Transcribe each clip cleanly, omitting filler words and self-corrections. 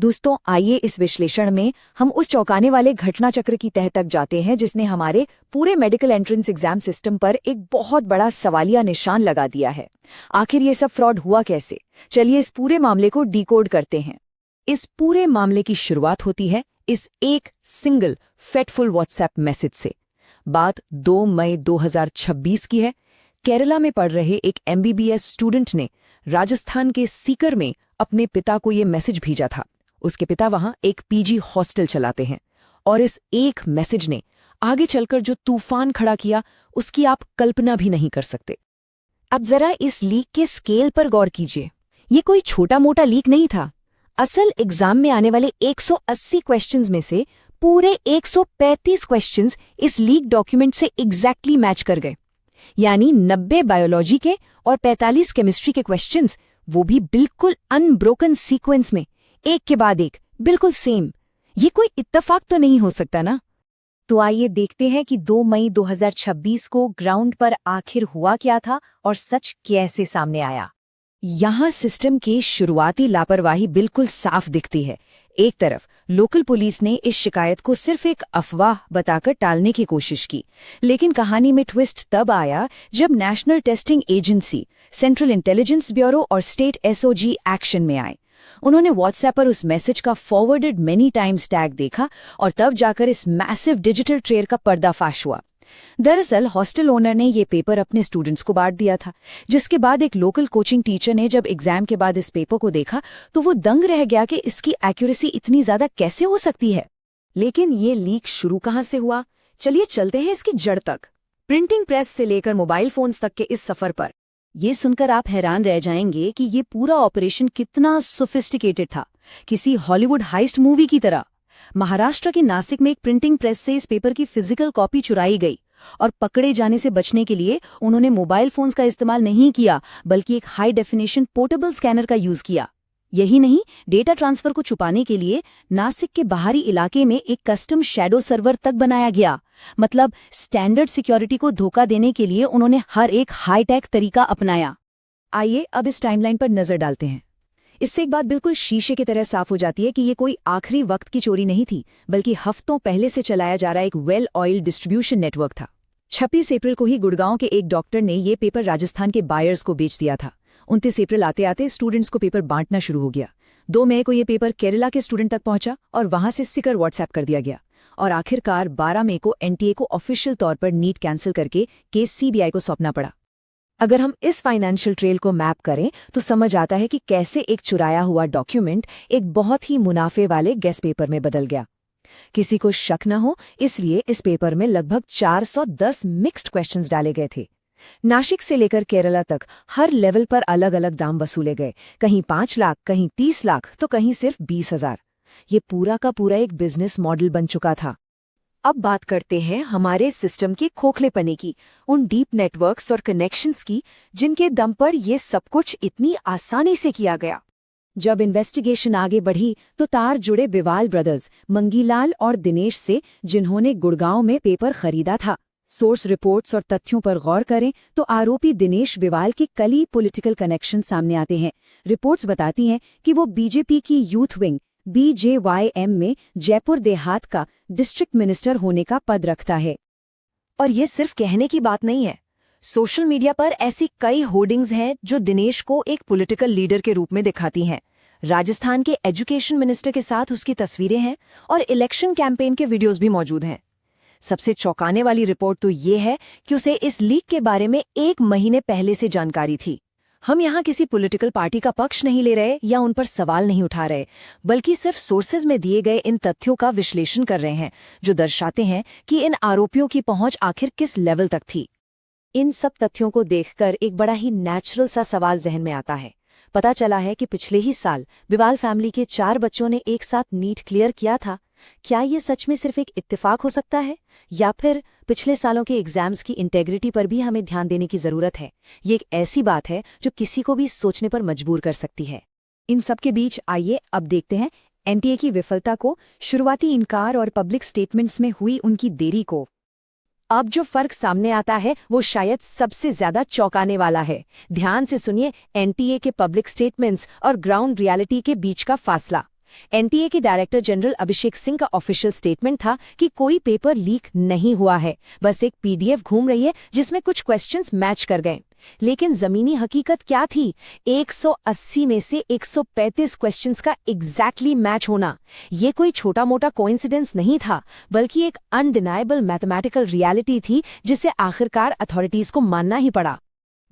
दोस्तों, आइए इस विश्लेषण में हम उस चौंकाने वाले घटना चक्र की तह तक जाते हैं जिसने हमारे पूरे मेडिकल एंट्रेंस एग्जाम सिस्टम पर एक बहुत बड़ा सवालिया निशान लगा दिया है। आखिर ये सब फ्रॉड हुआ कैसे? चलिए इस पूरे मामले को डिकोड करते हैं। इस पूरे मामले की शुरुआत होती है इस एक सिंगल फेटफुल व्हाट्सएप मैसेज से। बात 2 मई 2026 की है। केरला में पढ़ रहे एक MBBS स्टूडेंट ने राजस्थान के सीकर में अपने पिता को ये मैसेज भेजा था। उसके पिता वहां एक PG हॉस्टल चलाते हैं और इस एक मैसेज ने आगे चलकर जो तूफान खड़ा किया उसकी आप कल्पना भी नहीं कर सकते। अब जरा इस लीक के स्केल पर गौर कीजिए। ये कोई छोटा मोटा लीक नहीं था। असल एग्जाम में आने वाले 180 क्वेश्चंस में से पूरे 135 क्वेश्चंस इस लीक डॉक्यूमेंट से एग्जैक्टली मैच कर गए। यानी 90 बायोलॉजी के और 45 केमिस्ट्री के क्वेश्चंस, वो भी बिल्कुल अनब्रोकन सीक्वेंस में, एक के बाद एक, बिल्कुल सेम। ये कोई इत्तेफाक तो नहीं हो सकता ना? तो आइए देखते हैं कि 2 मई 2026 को ग्राउंड पर आखिर हुआ क्या था और सच कैसे सामने आया। यहाँ सिस्टम की शुरुआती लापरवाही बिल्कुल साफ दिखती है। एक तरफ लोकल पुलिस ने इस शिकायत को सिर्फ एक अफवाह बताकर टालने की कोशिश की, लेकिन कहानी में ट्विस्ट तब आया जब national testing agency, central intelligence bureau और स्टेट SOG एक्शन में आए। उन्होंने व्हाट्सएप पर उस मैसेज का फॉरवर्डेड मेनी टाइम्स टैग देखा और तब जाकर इस मैसिव डिजिटल ट्रेल का पर्दाफाश हुआ। दरअसल हॉस्टल ओनर ने ये पेपर अपने स्टूडेंट्स को बांट दिया था, जिसके बाद एक लोकल कोचिंग टीचर ने जब एग्जाम के बाद इस पेपर को देखा तो वो दंग रह गया कि इसकी एक्यूरेसी इतनी ज्यादा कैसे हो सकती है। लेकिन ये लीक शुरू कहाँ से हुआ? चलिए चलते हैं इसकी जड़ तक, प्रिंटिंग प्रेस से लेकर मोबाइल फोन्स तक के इस सफर पर। ये सुनकर आप हैरान रह जाएंगे कि ये पूरा ऑपरेशन कितना सोफिस्टिकेटेड था, किसी हॉलीवुड हाइस्ट मूवी की तरह। महाराष्ट्र के नासिक में एक प्रिंटिंग प्रेस से इस पेपर की फिजिकल कॉपी चुराई गई और पकड़े जाने से बचने के लिए उन्होंने मोबाइल फोन्स का इस्तेमाल नहीं किया, बल्कि एक हाई डेफिनेशन पोर्टेबल स्कैनर का यूज किया। यही नहीं, डेटा ट्रांसफर को छुपाने के लिए नासिक के बाहरी इलाके में एक कस्टम शैडो सर्वर तक बनाया गया। मतलब स्टैंडर्ड सिक्योरिटी को धोखा देने के लिए उन्होंने हर एक हाईटेक तरीका अपनाया। आइए अब इस टाइमलाइन पर नजर डालते हैं। इससे एक बात बिल्कुल शीशे की तरह साफ हो जाती है कि ये कोई आखिरी वक्त की चोरी नहीं थी, बल्कि हफ्तों पहले से चलाया जा रहा एक वेल ऑयल डिस्ट्रीब्यूशन नेटवर्क था। 26 अप्रैल को ही गुड़गांव के एक डॉक्टर ने ये पेपर राजस्थान के बायर्स को बेच दिया था। 29 अप्रैल आते आते स्टूडेंट्स को पेपर बांटना शुरू हो गया। 2 मई को ये पेपर केरला के स्टूडेंट तक पहुंचा और वहां से सीकर व्हाट्सएप कर दिया गया। और आखिरकार 12 मई को NTA को ऑफिशियल तौर पर नीट कैंसिल करके केस CBI को सौंपना पड़ा। अगर हम इस फाइनेंशियल ट्रेल को मैप करें तो समझ आता है कि कैसे एक चुराया हुआ डॉक्यूमेंट एक बहुत ही मुनाफे वाले गेस्ट पेपर में बदल गया। किसी को शक न हो इसलिए इस पेपर में लगभग 410 मिक्स्ड क्वेश्चंस डाले गए थे। नासिक से लेकर केरला तक हर लेवल पर अलग अलग दाम वसूले गए, कहीं 5 लाख, कहीं 30 लाख, तो कहीं सिर्फ 20,000। ये पूरा का पूरा एक बिजनेस मॉडल बन चुका था। अब बात करते हैं हमारे सिस्टम के खोखलेपने की, उन डीप नेटवर्क्स और कनेक्शंस की जिनके दम पर ये सब कुछ इतनी आसानी से किया गया। जब इन्वेस्टिगेशन आगे बढ़ी तो तार जुड़े बिवाल ब्रदर्स मंगीलाल और दिनेश से, जिन्होंने गुड़गांव में पेपर खरीदा था। सोर्स रिपोर्ट्स और तथ्यों पर गौर करें तो आरोपी दिनेश बिवाल के कई पॉलिटिकल कनेक्शन सामने आते हैं। रिपोर्ट्स बताती हैं कि वो BJP की यूथ विंग BJYM में जयपुर देहात का डिस्ट्रिक्ट मिनिस्टर होने का पद रखता है। और ये सिर्फ कहने की बात नहीं है। सोशल मीडिया पर ऐसी कई होर्डिंग्स हैं जो दिनेश को एक पॉलिटिकल लीडर के रूप में दिखाती हैं। राजस्थान के एजुकेशन मिनिस्टर के साथ उसकी तस्वीरें हैं और इलेक्शन कैंपेन के वीडियोस भी मौजूद हैं। सबसे चौंकाने वाली रिपोर्ट तो ये है कि उसे इस लीक के बारे में 1 महीने पहले से जानकारी थी। हम यहाँ किसी पॉलिटिकल पार्टी का पक्ष नहीं ले रहे या उन पर सवाल नहीं उठा रहे, बल्कि सिर्फ सोर्सेज में दिए गए इन तथ्यों का विश्लेषण कर रहे हैं जो दर्शाते हैं कि इन आरोपियों की पहुंच आखिर किस लेवल तक थी। इन सब तथ्यों को देखकर एक बड़ा ही नेचुरल सा सवाल जहन में आता है। पता चला है कि पिछले ही साल बिवाल फैमिली के 4 बच्चों ने एक साथ नीट क्लियर किया था। क्या ये सच में सिर्फ एक इत्तेफाक हो सकता है, या फिर पिछले सालों के एग्जाम्स की इंटेग्रिटी पर भी हमें ध्यान देने की जरूरत है? ये एक ऐसी बात है जो किसी को भी सोचने पर मजबूर कर सकती है। इन सब के बीच आइए अब देखते हैं NTA की विफलता को, शुरुआती इनकार और पब्लिक स्टेटमेंट्स में हुई उनकी देरी को। अब जो फर्क सामने आता है वो शायद सबसे ज्यादा चौंकाने वाला है। ध्यान से सुनिए NTA के पब्लिक स्टेटमेंट्स और ग्राउंड रियलिटी के बीच का फासला। एनटीए के डायरेक्टर जनरल अभिषेक सिंह का ऑफिशियल स्टेटमेंट था कि कोई पेपर लीक नहीं हुआ है, बस एक पीडीएफ घूम रही है जिसमें कुछ क्वेश्चंस मैच कर गए। लेकिन जमीनी हकीकत क्या थी? 180 में से 135 क्वेश्चंस का एग्जैक्टली मैच होना। ये कोई छोटा मोटा कोइंसिडेंस नहीं था, बल्कि एक अनडिनाइबल मैथमेटिकल रियलिटी थी जिसे आखिरकार अथॉरिटीज को मानना ही पड़ा।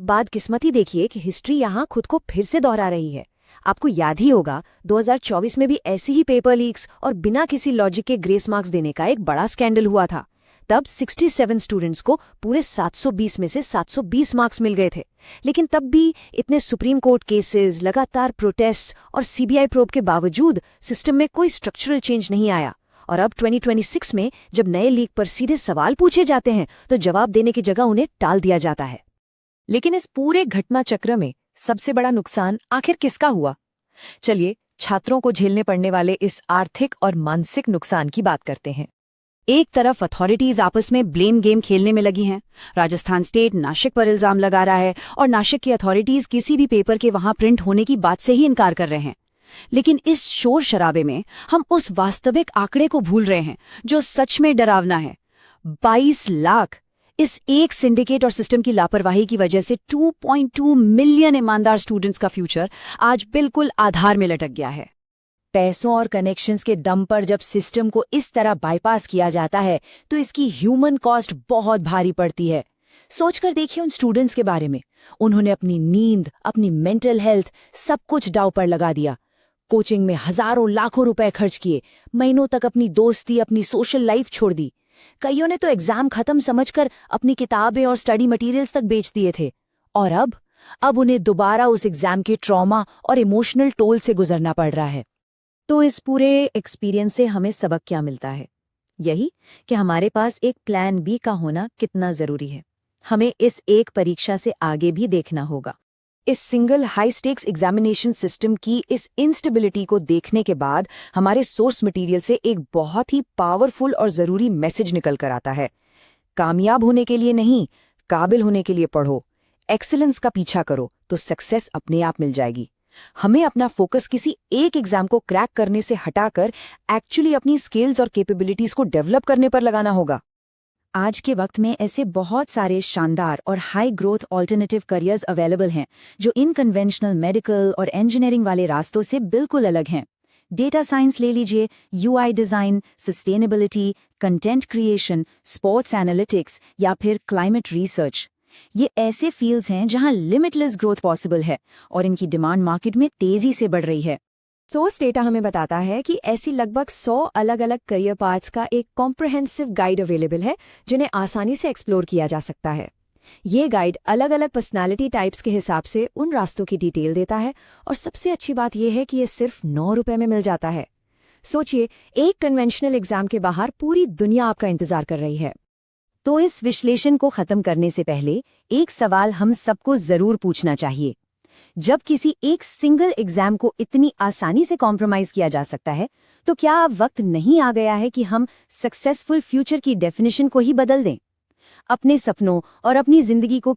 बदकिस्मती देखिए कि हिस्ट्री यहाँ खुद को फिर से दोहरा रही है। आपको याद ही होगा 2024 में भी ऐसी ही पेपर लीक्स और बिना किसी लॉजिक के ग्रेस मार्क्स देने का एक बड़ा स्कैंडल हुआ था। तब 67 स्टूडेंट्स को पूरे 720 में से 720 मार्क्स मिल गए थे। लेकिन तब भी इतने सुप्रीम कोर्ट केसेस, लगातार प्रोटेस्ट और सीबीआई प्रोब के बावजूद सिस्टम में कोई स्ट्रक्चरल चेंज नहीं आया। और अब 2026 में जब नए लीक पर सीधे सवाल पूछे जाते हैं तो जवाब देने की जगह उन्हें टाल दिया जाता है। लेकिन इस पूरे घटना चक्र में सबसे बड़ा नुकसान आखिर किसका हुआ? चलिए छात्रों को झेलने पड़ने वाले इस आर्थिक और मानसिक नुकसान की बात करते हैं। एक तरफ अथॉरिटीज आपस में ब्लेम गेम खेलने में लगी हैं। राजस्थान स्टेट नासिक पर इल्जाम लगा रहा है और नासिक की अथॉरिटीज किसी भी पेपर के वहां प्रिंट होने की बात से ही इनकार कर रहे हैं। लेकिन इस शोर शराबे में हम उस वास्तविक आंकड़े को भूल रहे हैं जो सच में डरावना है। 22 लाख। इस एक सिंडिकेट और सिस्टम की लापरवाही की वजह से 2.2 मिलियन ईमानदार स्टूडेंट्स का फ्यूचर आज बिल्कुल आधार में लटक गया है। पैसों और कनेक्शंस के दम पर जब सिस्टम को इस तरह बाईपास किया जाता है तो इसकी ह्यूमन कॉस्ट बहुत भारी पड़ती है। सोचकर देखिए उन स्टूडेंट्स के बारे में। उन्होंने अपनी नींद, अपनी मेंटल हेल्थ, सब कुछ दांव पर लगा दिया। कोचिंग में हजारों लाखों रुपए खर्च किए, महीनों तक अपनी दोस्ती, अपनी सोशल लाइफ छोड़ दी। कईयों ने तो एग्जाम खत्म समझकर अपनी किताबें और स्टडी मटेरियल्स तक बेच दिए थे। और अब उन्हें दोबारा उस एग्जाम के ट्रॉमा और इमोशनल टोल से गुजरना पड़ रहा है। तो इस पूरे एक्सपीरियंस से हमें सबक क्या मिलता है? यही कि हमारे पास एक प्लान बी का होना कितना जरूरी है। हमें इस एक परीक्षा से आगे भी देखना होगा। इस single high stakes examination system की इस इंस्टेबिलिटी को देखने के बाद हमारे सोर्स मटेरियल से एक बहुत ही पावरफुल और ज़रूरी मैसेज निकल कर आता है। कामयाब होने के लिए नहीं, काबिल होने के लिए पढ़ो। एक्सीलेंस का पीछा करो तो सक्सेस अपने आप मिल जाएगी। हमें अपना फोकस किसी एक एग्जाम को क्रैक करने से हटाकर एक्चुअली अपनी स्किल्स और कैपेबिलिटीज को डेवलप करने पर लगाना होगा। आज के वक्त में ऐसे बहुत सारे शानदार और high growth alternative careers available हैं जो इनकन्वेंशनल मेडिकल और इंजीनियरिंग वाले रास्तों से बिल्कुल अलग हैं। डेटा साइंस ले लीजिए, UI design, sustainability, content creation, sports analytics या फिर क्लाइमेट रिसर्च। ये ऐसे फील्ड्स हैं जहां लिमिटलेस ग्रोथ पॉसिबल है और इनकी डिमांड मार्केट में तेजी से बढ़ रही है। सोर्स डेटा हमें बताता है कि ऐसी लगभग 100 अलग अलग करियर पाथ्स का एक कॉम्प्रहेंसिव गाइड अवेलेबल है जिन्हें आसानी से एक्सप्लोर किया जा सकता है। ये गाइड अलग अलग पर्सनालिटी टाइप्स के हिसाब से उन रास्तों की डिटेल देता है और सबसे अच्छी बात यह है कि ये सिर्फ 9 रुपए में मिल जाता है। सोचिए, एक कन्वेंशनल एग्जाम के बाहर पूरी दुनिया आपका इंतजार कर रही है। तो इस विश्लेषण को खत्म करने से पहले एक सवाल हम सबको जरूर पूछना चाहिए। जब किसी एक सिंगल एग्जाम को इतनी आसानी से कॉम्प्रोमाइज किया जा सकता है, तो क्या अब वक्त नहीं आ गया है कि हम सक्सेसफुल फ्यूचर की डेफिनेशन को ही बदल दें? अपने सपनों और अपनी जिंदगी को